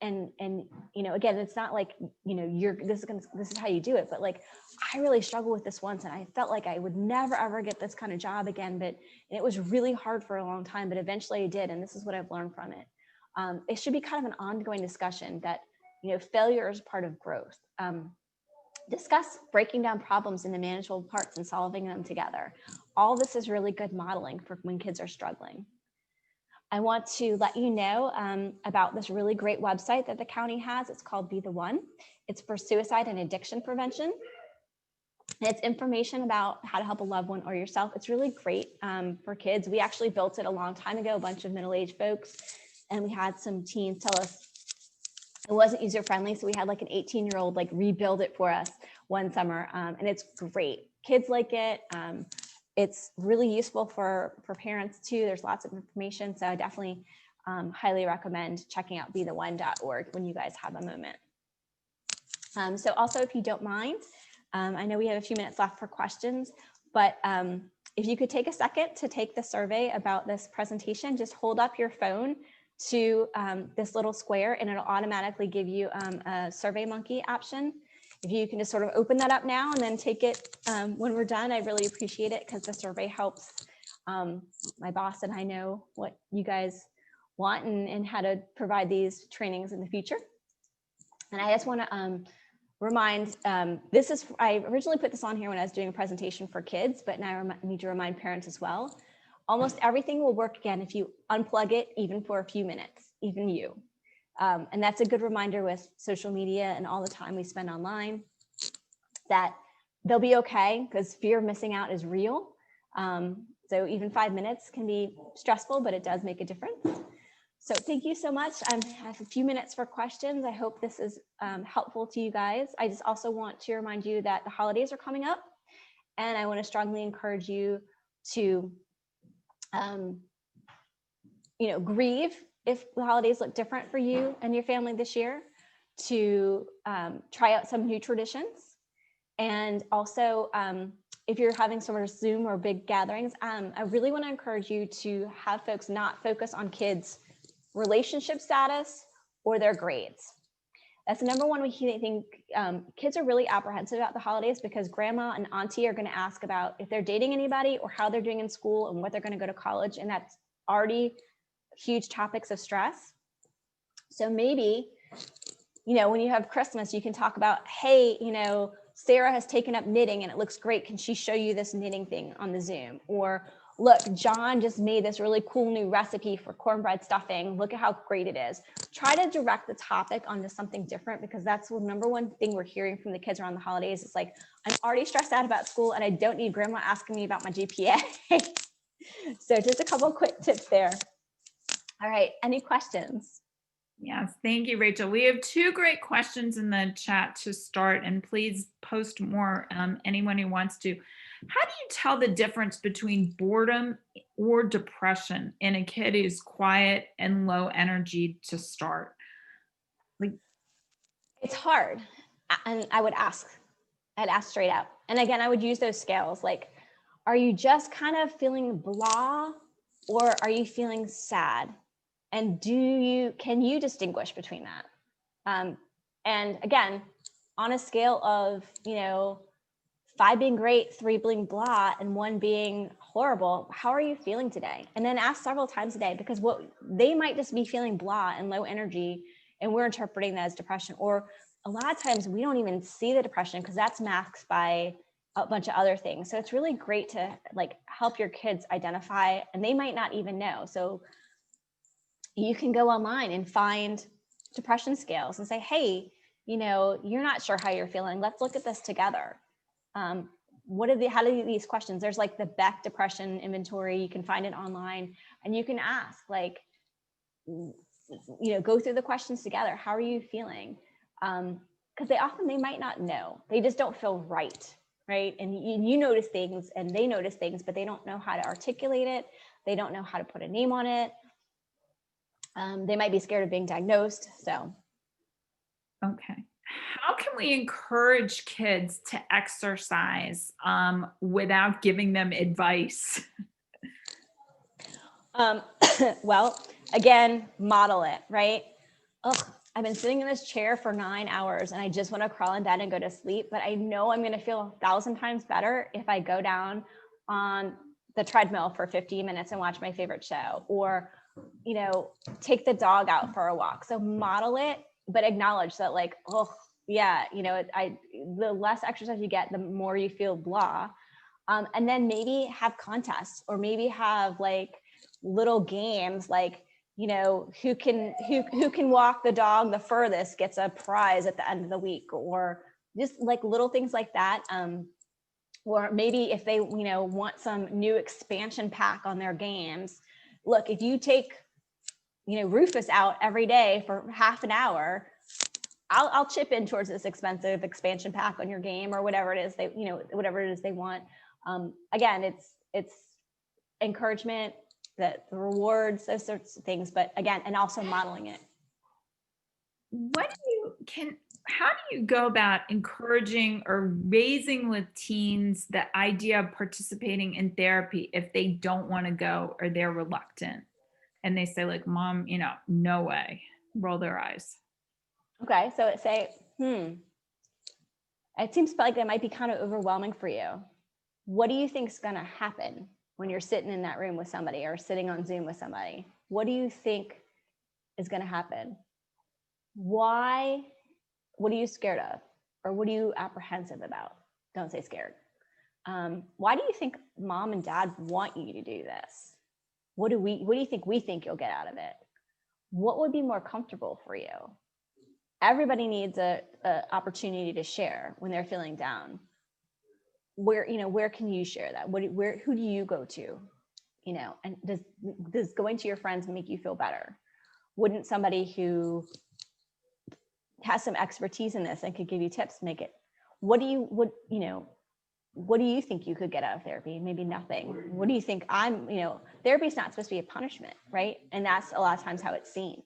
And again, it's not like, this is how you do it, but like, I really struggled with this once and I felt like I would never, ever get this kind of job again, but it was really hard for a long time, but eventually I did. And this is what I've learned from it. It should be kind of an ongoing discussion that, failure is part of growth. Discuss breaking down problems into manageable parts and solving them together. All this is really good modeling for when kids are struggling. I want to let you know about this really great website that the county has. It's called Be the One. It's for suicide and addiction prevention. And it's information about how to help a loved one or yourself. It's really great for kids. We actually built it a long time ago, a bunch of middle-aged folks, and we had some teens tell us it wasn't user-friendly. So we had like an 18-year-old like rebuild it for us one summer, and it's great. Kids like it. It's really useful for parents too. There's lots of information. So I definitely highly recommend checking out BeTheOne.org when you guys have a moment. So also, if you don't mind, I know we have a few minutes left for questions, but if you could take a second to take the survey about this presentation, just hold up your phone to this little square and it'll automatically give you a SurveyMonkey option. If you can just sort of open that up now and then take it when we're done, I really appreciate it because the survey helps my boss and I know what you guys want and how to provide these trainings in the future. And I just want to remind, I originally put this on here when I was doing a presentation for kids, but now I need to remind parents as well. almost everything will work again if you unplug it, even for a few minutes, even you. And that's a good reminder with social media and all the time we spend online, that they'll be okay, because fear of missing out is real. So even 5 minutes can be stressful, but it does make a difference. So thank you so much. I have a few minutes for questions. I hope this is helpful to you guys. I just also want to remind you that the holidays are coming up, and I want to strongly encourage you to grieve if the holidays look different for you and your family this year, to try out some new traditions. And also, if you're having some sort of Zoom or big gatherings, I really want to encourage you to have folks not focus on kids' relationship status or their grades. That's the number one we think. Kids are really apprehensive about the holidays because grandma and auntie are going to ask about if they're dating anybody or how they're doing in school and what they're going to go to college. And that's already huge topics of stress. So maybe, when you have Christmas, you can talk about, hey, Sarah has taken up knitting and it looks great. Can she show you this knitting thing on the Zoom? Or look, John just made this really cool new recipe for cornbread stuffing. Look at how great it is. Try to direct the topic onto something different, because that's the number one thing we're hearing from the kids around the holidays. It's like, I'm already stressed out about school and I don't need grandma asking me about my GPA. So just a couple of quick tips there. All right, any questions? Yes, thank you, Rachel. We have 2 great questions in the chat to start, and please post more, anyone who wants to. How do you tell the difference between boredom or depression in a kid who's quiet and low energy to start? It's hard. And I'd ask straight out. And again, I would use those scales. Like, are you just kind of feeling blah, or are you feeling sad? And can you distinguish between that? And again, on a scale of, 5 being great, 3 being blah, and 1 being horrible, how are you feeling today? And then ask several times a day, because what they might just be feeling blah and low energy, and we're interpreting that as depression. Or a lot of times we don't even see the depression because that's masked by a bunch of other things. So it's really great to help your kids identify, and they might not even know. So you can go online and find depression scales and say, hey, you're not sure how you're feeling. Let's look at this together. How do these questions? There's the Beck Depression Inventory. You can find it online, and you can ask, go through the questions together. How are you feeling? Because they might not know. They just don't feel right. And you notice things and they notice things, but they don't know how to articulate it. They don't know how to put a name on it. They might be scared of being diagnosed. So. Okay. How can we encourage kids to exercise without giving them advice? Well, again, model it, right? I've been sitting in this chair for 9 hours and I just want to crawl in bed and go to sleep, but I know I'm going to feel 1,000 times better if I go down on the treadmill for 15 minutes and watch my favorite show, or, take the dog out for a walk. So model it, but acknowledge that the less exercise you get, the more you feel blah. And then maybe have contests, or maybe have little games, who can walk the dog the furthest gets a prize at the end of the week, or just little things like that. Or maybe if they, want some new expansion pack on their games, look, if you take, Rufus out every day for half an hour, I'll chip in towards this expensive expansion pack on your game, or whatever it is whatever it is they want. Again, it's encouragement, the rewards, those sorts of things, but again, and also modeling it. How do you go about encouraging or raising with teens the idea of participating in therapy if they don't want to go or they're reluctant and they say Mom, no way, roll their eyes? Okay, so it seems like that might be kind of overwhelming for you. What do you think is going to happen when you're sitting in that room with somebody or sitting on Zoom with somebody? What do you think is going to happen? Why? What are you scared of? Or what are you apprehensive about? Don't say scared. Why do you think Mom and Dad want you to do this? What do you think you'll get out of it? What would be more comfortable for you? Everybody needs a opportunity to share when they're feeling down. Where can you share that? Who do you go to? And does going to your friends make you feel better? Wouldn't somebody who has some expertise in this and could give you tips make it? What do you think you could get out of therapy? Maybe nothing. What do you think? Therapy is not supposed to be a punishment, right? And that's a lot of times how it's seen.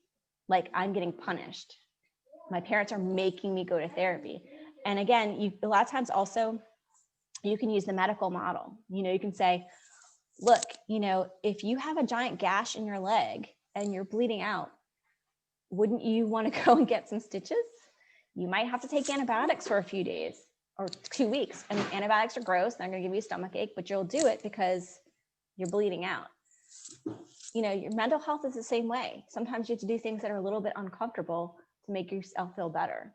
Like, I'm getting punished. My parents are making me go to therapy. And again, a lot of times also, you can use the medical model. You can say, look, if you have a giant gash in your leg and you're bleeding out, wouldn't you want to go and get some stitches? You might have to take antibiotics for a few days or 2 weeks. And antibiotics are gross. They're going to give you a stomach ache, but you'll do it because you're bleeding out. Your mental health is the same way. Sometimes you have to do things that are a little bit uncomfortable to make yourself feel better.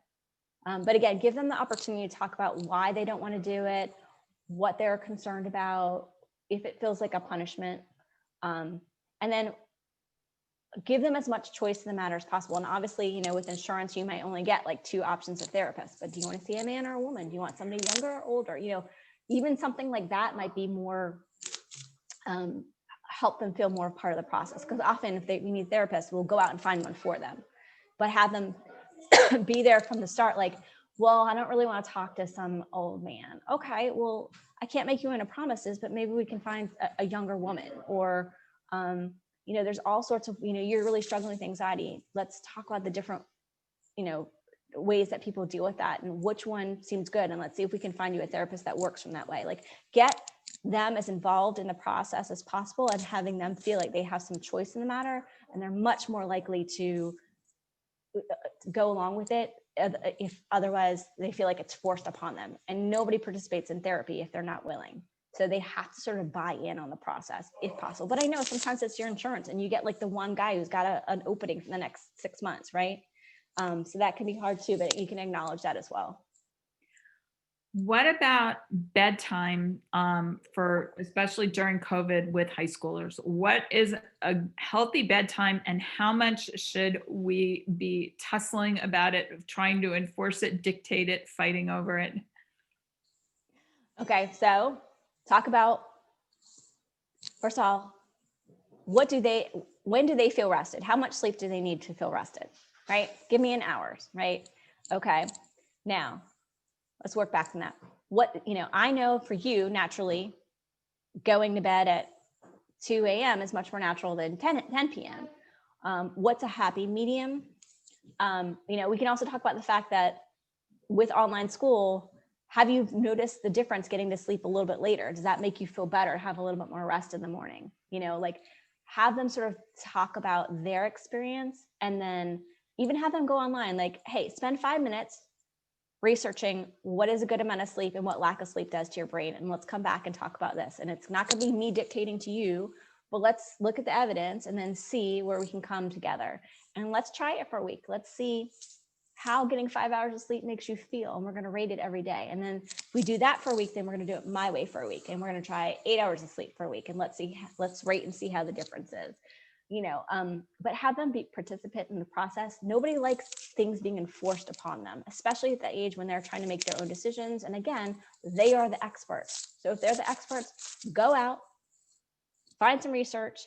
But again, give them the opportunity to talk about why they don't want to do it, what they're concerned about, if it feels like a punishment. And then give them as much choice in the matter as possible. And obviously, with insurance, you might only get like 2 options of therapists, but do you want to see a man or a woman? Do you want somebody younger or older? Even something like that might be more, help them feel more part of the process. Because often if we need therapists, we'll go out and find one for them, but have them be there from the start. Like, well, I don't really want to talk to some old man. Okay, well, I can't make you any promises, but maybe we can find a younger woman, or, there's all sorts of, you're really struggling with anxiety. Let's talk about the different, ways that people deal with that and which one seems good. And let's see if we can find you a therapist that works from that way. Like, get them as involved in the process as possible and having them feel like they have some choice in the matter. And they're much more likely to go along with it if otherwise they feel like it's forced upon them. And nobody participates in therapy if they're not willing. So they have to sort of buy in on the process if possible. But I know sometimes it's your insurance and you get like the one guy who's got an opening for the next 6 months, right? So that can be hard too, but you can acknowledge that as well. What about bedtime for especially during COVID with high schoolers? What is a healthy bedtime and how much should we be tussling about it, trying to enforce it, dictate it, fighting over it? Okay, so talk about, first of all, when do they feel rested? How much sleep do they need to feel rested, right? Give me in hours, right? Okay, now let's work back from that. I know for you, naturally, going to bed at 2 a.m. is much more natural than 10 p.m. What's a happy medium? We can also talk about the fact that with online school, have you noticed the difference getting to sleep a little bit later? Does that make you feel better, have a little bit more rest in the morning? Have them sort of talk about their experience, and then even have them go online, like, hey, spend 5 minutes researching what is a good amount of sleep and what lack of sleep does to your brain. And let's come back and talk about this. And it's not going to be me dictating to you, but let's look at the evidence and then see where we can come together. And let's try it for a week. Let's see how getting 5 hours of sleep makes you feel. And we're going to rate it every day. And then if we do that for a week, then we're going to do it my way for a week. And we're going to try 8 hours of sleep for a week. And let's rate and see how the difference is. But have them be participant in the process. Nobody likes things being enforced upon them, especially at the age when they're trying to make their own decisions. And again, they are the experts. So if they're the experts, go out, find some research,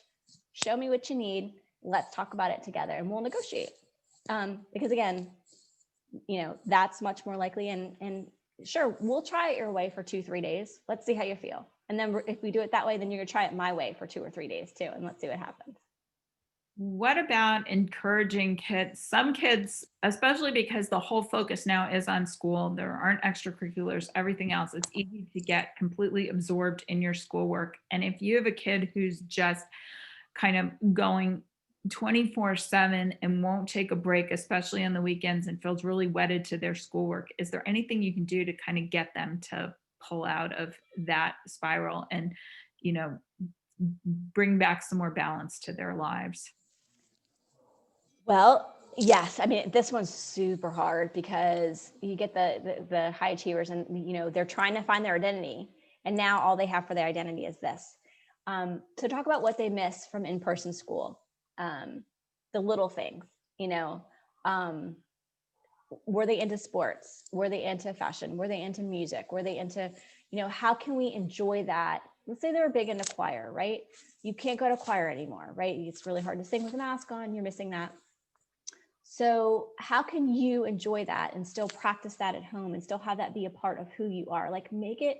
show me what you need. Let's talk about it together and we'll negotiate. Because again, that's much more likely. And sure, we'll try it your way for 2-3 days. Let's see how you feel. And then if we do it that way, then you're gonna try it my way for 2 or 3 days too. And let's see what happens. What about encouraging kids? Some kids, especially because the whole focus now is on school, there aren't extracurriculars, everything else. It's easy to get completely absorbed in your schoolwork. And if you have a kid who's just kind of going 24/7 and won't take a break, especially on the weekends, and feels really wedded to their schoolwork, is there anything you can do to kind of get them to pull out of that spiral and, bring back some more balance to their lives? Well, yes. I mean, this one's super hard because you get the high achievers and, they're trying to find their identity. And now all they have for their identity is this. So talk about what they miss from in-person school, the little things, you know, were they into sports? Were they into fashion? Were they into music? Were they into, you know, how can we enjoy that? Let's say they were big into choir, right? You can't go to choir anymore, right? It's really hard to sing with a mask on. You're missing that. So how can you enjoy that and still practice that at home and still have that be a part of who you are? Like make it,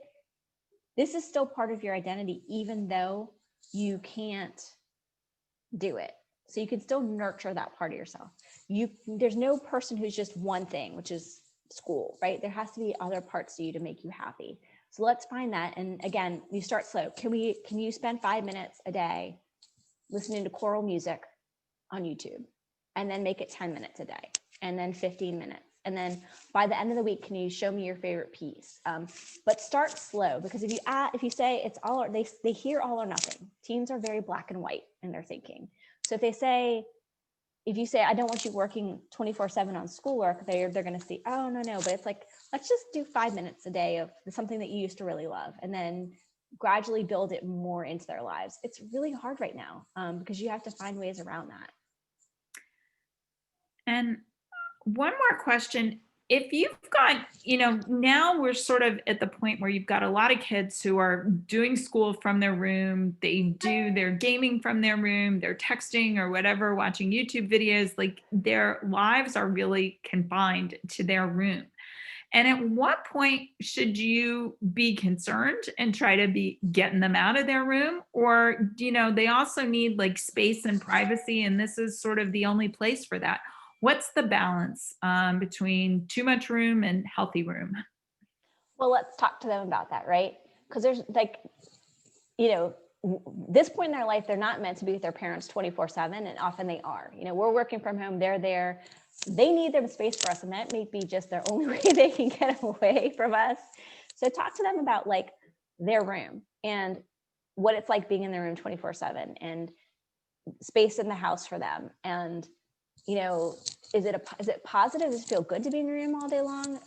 this is still part of your identity, even though you can't do it. So you can still nurture that part of yourself. There's no person who's just one thing, which is school, right? There has to be other parts to you to make you happy. So let's find that. And again, you start slow. Can you spend 5 minutes a day listening to choral music on YouTube, and then make it 10 minutes a day, and then 15 minutes. And then by the end of the week, can you show me your favorite piece? But start slow, because if you say it's all, they hear all or nothing. Teens are very black and white in their thinking. So if you say, I don't want you working 24/7 on schoolwork, they're going to see, oh, no. But it's like, let's just do 5 minutes a day of something that you used to really love, and then gradually build it more into their lives. It's really hard right now because you have to find ways around that. And one more question. If you've got, now we're sort of at the point where you've got a lot of kids who are doing school from their room, they're gaming from their room, they're texting or whatever, watching YouTube videos, like their lives are really confined to their room. And at what point should you be concerned and try to be getting them out of their room? Or, they also need like space and privacy, and this is sort of the only place for that. What's the balance between too much room and healthy room? Well, let's talk to them about that, right? Because there's like, this point in their life, they're not meant to be with their parents 24/7, and often they are. We're working from home, they're there. They need their space for us, and that may be just their only way they can get away from us. So talk to them about like their room and what it's like being in their room 24/7, and space in the house for them. And is it positive? Does it feel good to be in your room all day long?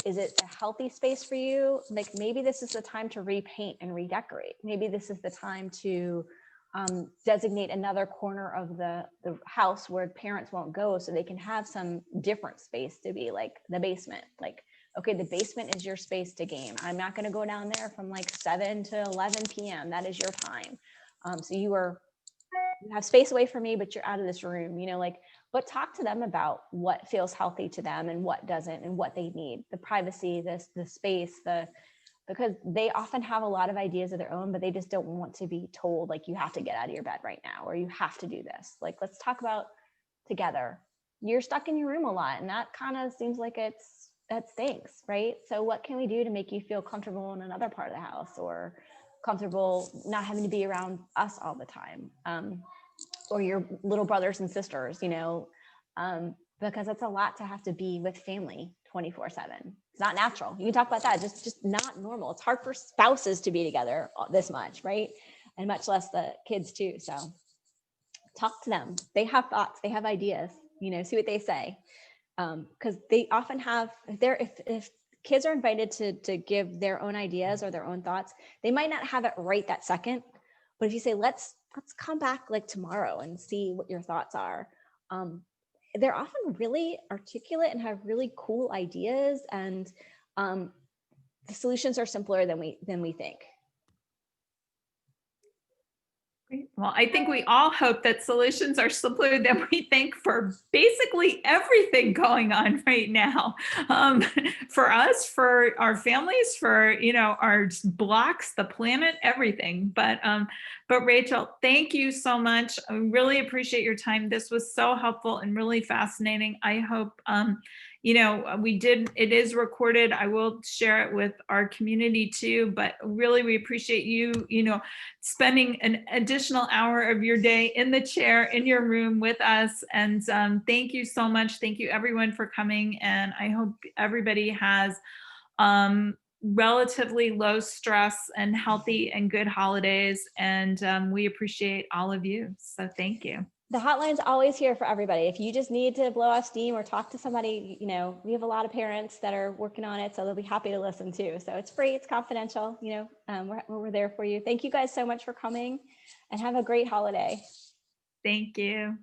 Is it a healthy space for you? Like maybe this is the time to repaint and redecorate. Maybe this is the time to designate another corner of the house where parents won't go, so they can have some different space to be, like the basement. Like, okay, the basement is your space to game. I'm not going to go down there from like 7 to 11 p.m. That is your time. So you have space away from me, but you're out of this room, but talk to them about what feels healthy to them and what doesn't, and what they need, the privacy, the space, because they often have a lot of ideas of their own, but they just don't want to be told like, you have to get out of your bed right now, or you have to do this. Like, let's talk about together. You're stuck in your room a lot, and that kind of seems like that stinks, right? So what can we do to make you feel comfortable in another part of the house, or comfortable not having to be around us all the time, or your little brothers and sisters, because it's a lot to have to be with family 24/7. It's not natural. You can talk about that. Just not normal. It's hard for spouses to be together this much, right? And much less the kids too. So talk to them. They have thoughts. They have ideas. See what they say, because they often have. If kids are invited to give their own ideas or their own thoughts, they might not have it right that second. But if you say, let's come back like tomorrow and see what your thoughts are, they're often really articulate and have really cool ideas, and the solutions are simpler than we think. Great. Well, I think we all hope that solutions are simpler than we think for basically everything going on right now. For us, for our families, for our blocks, the planet, everything. But Rachel, thank you so much. I really appreciate your time. This was so helpful and really fascinating. I hope it is recorded. I will share it with our community too, but really we appreciate you, spending an additional hour of your day in the chair in your room with us. And thank you so much. Thank you everyone for coming. And I hope everybody has relatively low stress and healthy and good holidays. And we appreciate all of you. So thank you. The hotline's always here for everybody. If you just need to blow off steam or talk to somebody, you know, we have a lot of parents that are working on it, so they'll be happy to listen too. So it's free, it's confidential, you know, we're there for you. Thank you guys so much for coming and have a great holiday. Thank you.